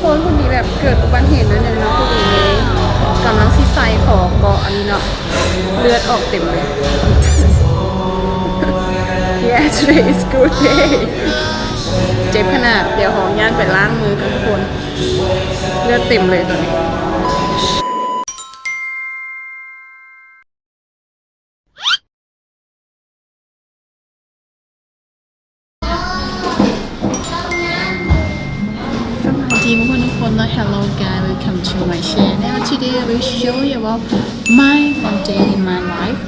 คนผู้นี้แบบเกิดอุบัติเหตุนั่นเองเนาะผู้นี้กำลังซีไซขอเกาะอันนี้เนาะเลือดออกเต็มเลย Yeah today is good day เจ็บขนาดเดี๋ยวของย่านไปล้างมือกันทุกคนเลือดเต็มเลยตอนนี้ Hello guys, welcome to my channel. Today I will show you about my one day in my life.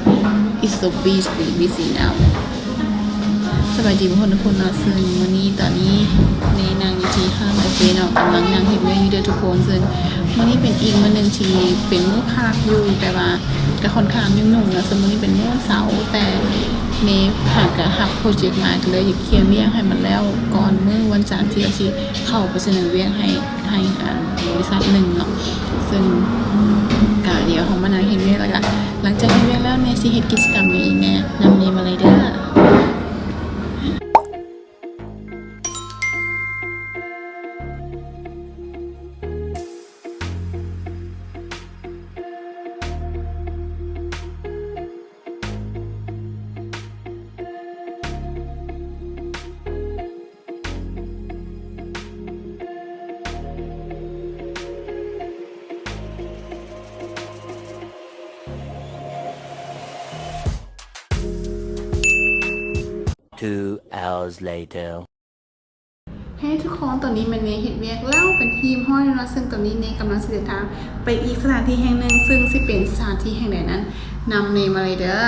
It's so busy now. สวัสดีทุกคนเนาะซึ่งวันนี้ตอนนี้ในนางอยู่ที่ห้างกาแฟเนาะกำลังนั่งเห็นเวียอยู่เด้อทุกคนซึ่งวันนี้เป็นอีกมื้อนึงที่เป็นมื้อพักอยู่แต่ว่าก็ค่อนข้างยุ่งๆนะซึ่งวันนี้เป็นมื้อเสาร์แต่เมย์หากหับโปรเจกต์มาก็เลยอยากเคลียร์เวียงให้มันแล้วก่อนมื้อวันจันทร์ที่เราสิเข้าไปเสนอเวียงให้บริษัทหนึ่งเนาะซึ่งก็เดี๋ยวของมานั่งเห็นเวียงแล้วก็หลังจากเห็นเวียงแล้วเมย์สิเฮ็ดกิจกรรมอีกแน่นำเมย์มาเลยเด้อ2 hours later ให้ทุกคนตอนนี้มันเนเห็นเวียกแล้วเป็นทีมห้อยนะซึ่งตอนนี้เนกำลังเดินทางไปอีกสถานที่แห่งหนึ่งซึ่งสิเป็นสถานที่แห่งไหนนั้นนำเนมาเลยเด้อ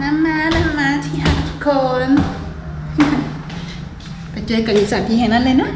นำมาที่หาทุกคน ไปเจอกันที่สถานที่แห่งนั้นเลยนะ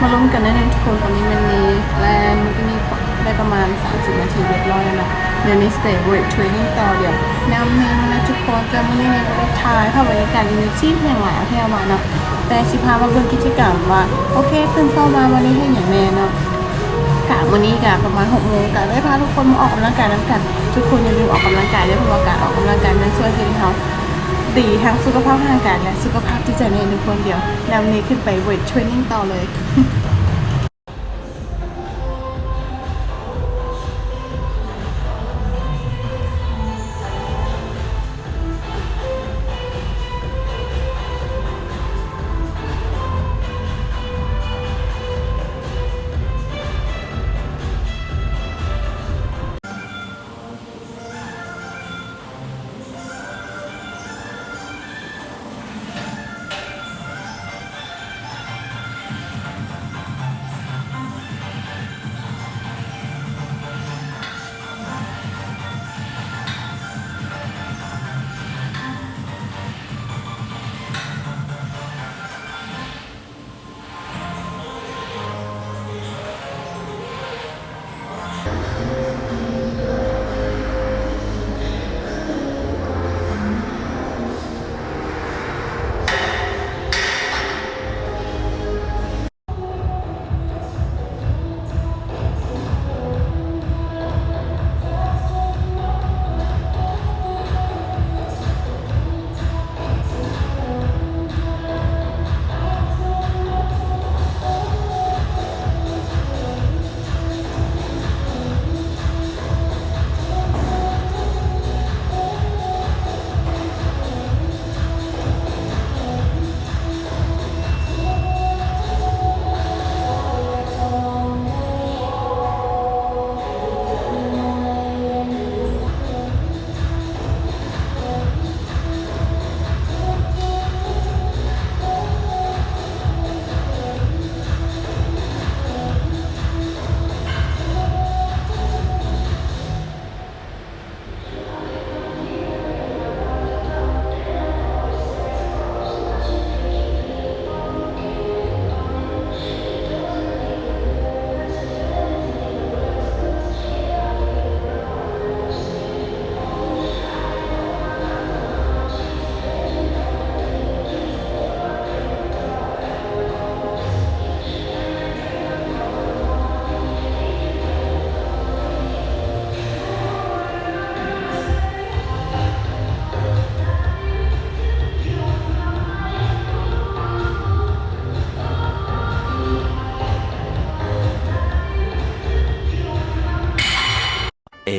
มาลุ้นกันได้เลยทุกคนตอนนี้มันมีแลนด์มันก็มีได้ประมาณ30 นาทีเรียบร้อยแล้วนะเดี๋ยวนี้สเตย์เวทเทรนนิ่งต่อเดี๋ยวนำเมนูนะทุกคนจะไม่ได้ทายเข้าบรรยากาศอินดิชีพอย่างไรแค่ว่าเนาะแต่สิพามาเบิ่งกิจกรรมว่าโอเคตื่นเช้ามาวันนี้ให้อย่างแม่เนาะ กะวันนี้กะประมาณ6 โมงกะได้พาทุกคนมาออกกำลังกายน้ำกันทุกคนอย่าลืมออกกำลังกายด้วยเพราะว่าการออกกำลังกายนั้นช่วยให้เราดีทั้งสุขภาพร่างกายและสุขภาพจิตใจในทุกคนเดียวแล้วนี้ขึ้นไปเวทเทรนนิ่งต่อเลย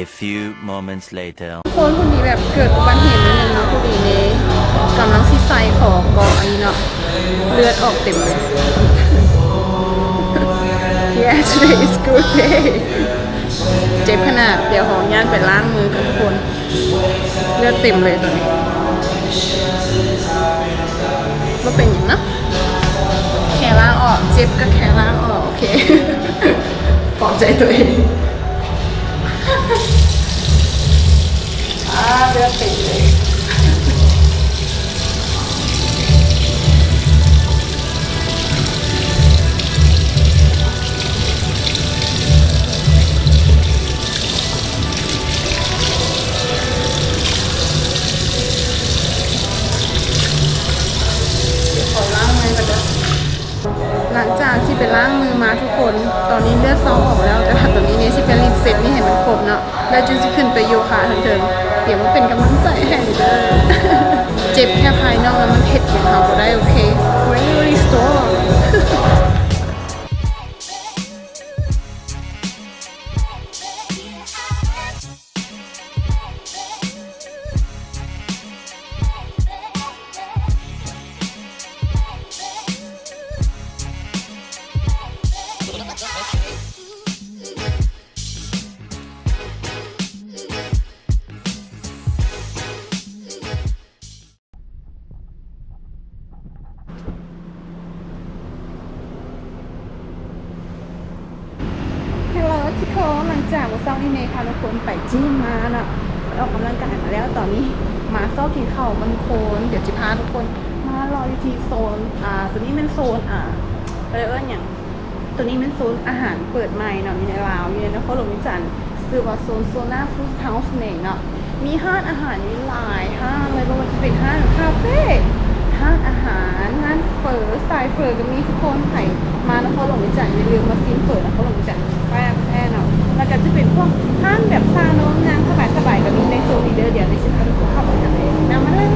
A few moments later. คนคนนี้แบบเกิดอุบัติเหตุนิดนึงเนาะคนนี้เนี่ยกำลังซีไซของกองอันนี้เนาะเลือดออกเต็มเลย Yeah today is good day เจ็บขนาดเดี๋ยวของย่านไปล้างมือกับทุกคนเลือดเต็มเลยตอนนี้ก็เป็นอย่างนะแค่ล้างออกเจ็บก็แค่ล้างออกโอเค ปลอบใจตัวเองเลือดติดเลยขอล้างมือก่อนนะหลังจากที่ไปล้างมือมาทุกคนตอนนี้เลือดซ้อออกแล้วแต่ว่าตอนนี้เนี่ยที่เป็นรีบเสร็จนี่เห็นมันครบเนาะแล้วจึงจะขึ้นไปโยคะทั้งเดิมเดี๋ยวมันเป็นกำลังใจให้เด้อ เจ็บแค่ภายนอกแล้วมันเผ็ดอย่างเราก็ได้โอเค very strong ฮัลโหลทุกคนหลังจากวันเสาร์นี้เมย์พาทุกคนไปจิมมาเนาะไปออกกำลังกายมาแล้วตอนนี้มาเศร้ากินข้าวมันโคนเดี๋ยวจะพาทุกคนมารออยู่ที่โซนตัวนี้เป็นโซนอะไรอย่างตัวนี้เป็นโซนอาหารเปิดใหม่เนาะอยู่ในลาวอยู่ในนครหลวงวิจันทร์ชื่อว่าโซนโซน่าฟู้ดเฮาส์เนาะมีห้างอาหารมีหลายห้างเลยไม่ว่าจะเป็นห้างคาเฟ่ห้างอาหารร้านเฝอสไตล์เฝอก็มีทุกคนใครมานครหลวงวิจันทร์อย่าลืมมาซิมเฝอนครหลวงวิจันทร์ แป้เนาะแล้วก็จะเป็นพวกห้างแบบซาโน้มนางสบายๆก็มีในโซนนี้เดี๋ยวในสิบคนเข้าไปกันเลยนำมาเลย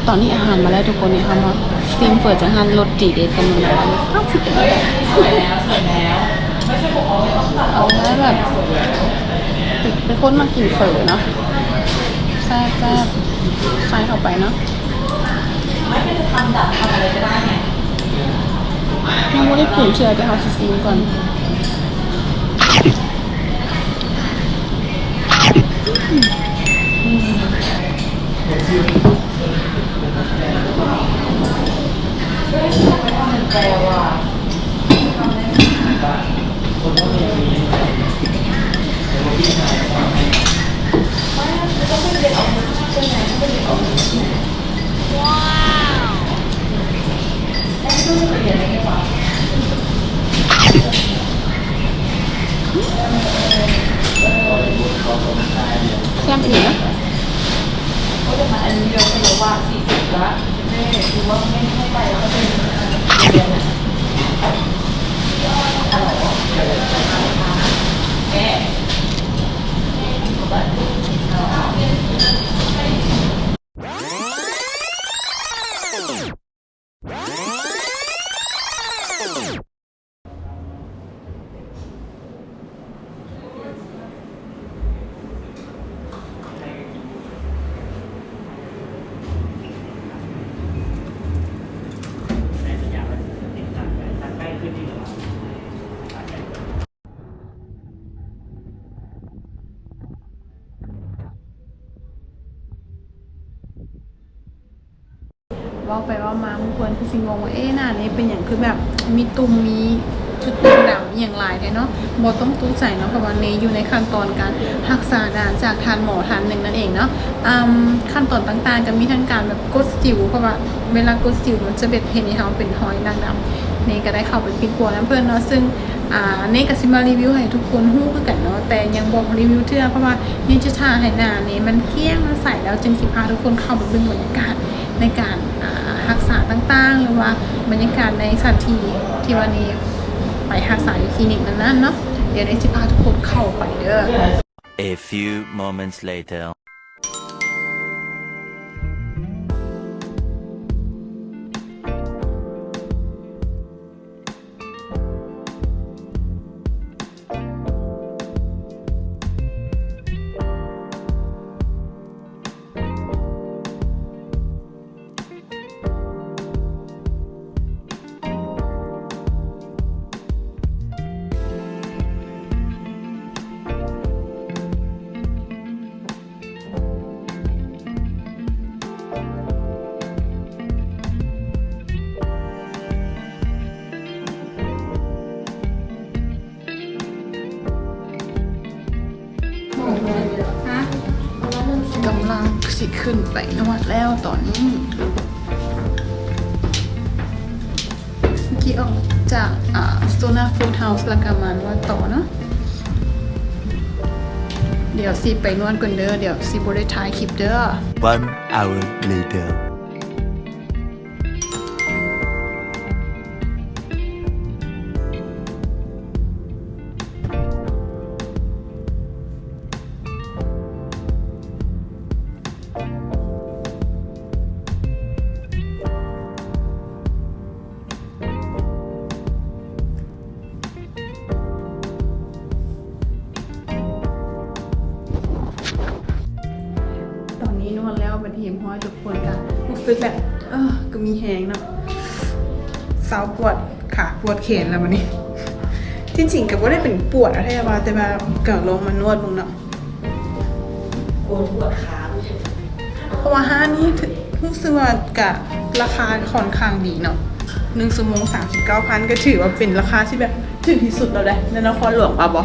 ตอนนี้อาหารมาแล้วทุกคนเนี่ยค่ะมาซิมเปิดจากอาหารรสจีเด็ดกันมาแล้วข้าวสุดเลยสวยแล้วเอาไว้แบบเป็นคนมากินเฝอเนาะแซ่บใส่เข้าไปเนาะไม่เป็นจะทำดับทำอะไรก็ได้ไงยังไม่ได้ปรุงเชื่อจะเอาซีมก่อนแซ่บอีกนะอันนี้เราเป็นว่า40ละแม่คือว่าไม่ให้ไปแล้วก็เป็นเดือนแม่ว่าไปว่ามาบางคนคือสิงงว่าหน้านี้เป็นอย่างคือแบบมีตุ่มมีจุดดำๆอย่างไรเนาะบอต้องตุ้ใจเนาะเพราะว่านี้อยู่ในขั้นตอนการรักษาด่านจากทานหมอทานหนึ่งนั่นเองเนาะขั้นตอนต่างๆจะมีทั้งการแบบกดสิวเพราะว่าเวลากดสิวมันจะเป็นเห็นในเขาเป็นหอยด่างดำนี่ก็ได้เข้าไปปิดปัวน้ำเพื่อนเนาะซึ่งนี่ก็สิมารีวิวให้ทุกคนฮู้คือกันเนาะแต่ยังบอกรีวิวเท่าเพราะว่านี่จะทาให้หน้านี่มันเกลี้ยงมันใสแล้วจึงสิพาทุกคนเข้าไปเบิ่งบรรยากาศในการรักษาต่างๆหรือว่าบรรยากาศในสถานที่วันนี้ไปรักษาอยู่คลินิกนั้นๆเนาะเดี๋ยวได้จะพาทุกคนเข้าไปเด้อ A few moments later. กำลังสิขึ้นไปนวดแล้วตอนนี้เมื่อกี้ออกจากสโตนาฟู้ดเฮาส์แล้วก็มานวดต่อเนาะเดี๋ยวสิไปนวดก่อนเด้อเดี๋ยวสิบ่ได้ถ่ายคลิปเด้อ 1 hour later. ทีมห้อยทุกคนกันรู้สึกแบบก็มีแหงเนาะเสาปวดขาปวดแขนแล้ววันนี้จริงๆก็บ่ได้เป็นปวดอะไรว่าแต่ว่าก็ลงมานวดมึงเนาะปวดขาเพราะว่าห้านี่รู้สึกว่ากะราคาค่อนข้างดีเนาะ1 ชั่วโมง 39,000 ก็ถือว่าเป็นราคาที่แบบถึงที่สุดแล้วแหละในนครหลวงป่ะบอ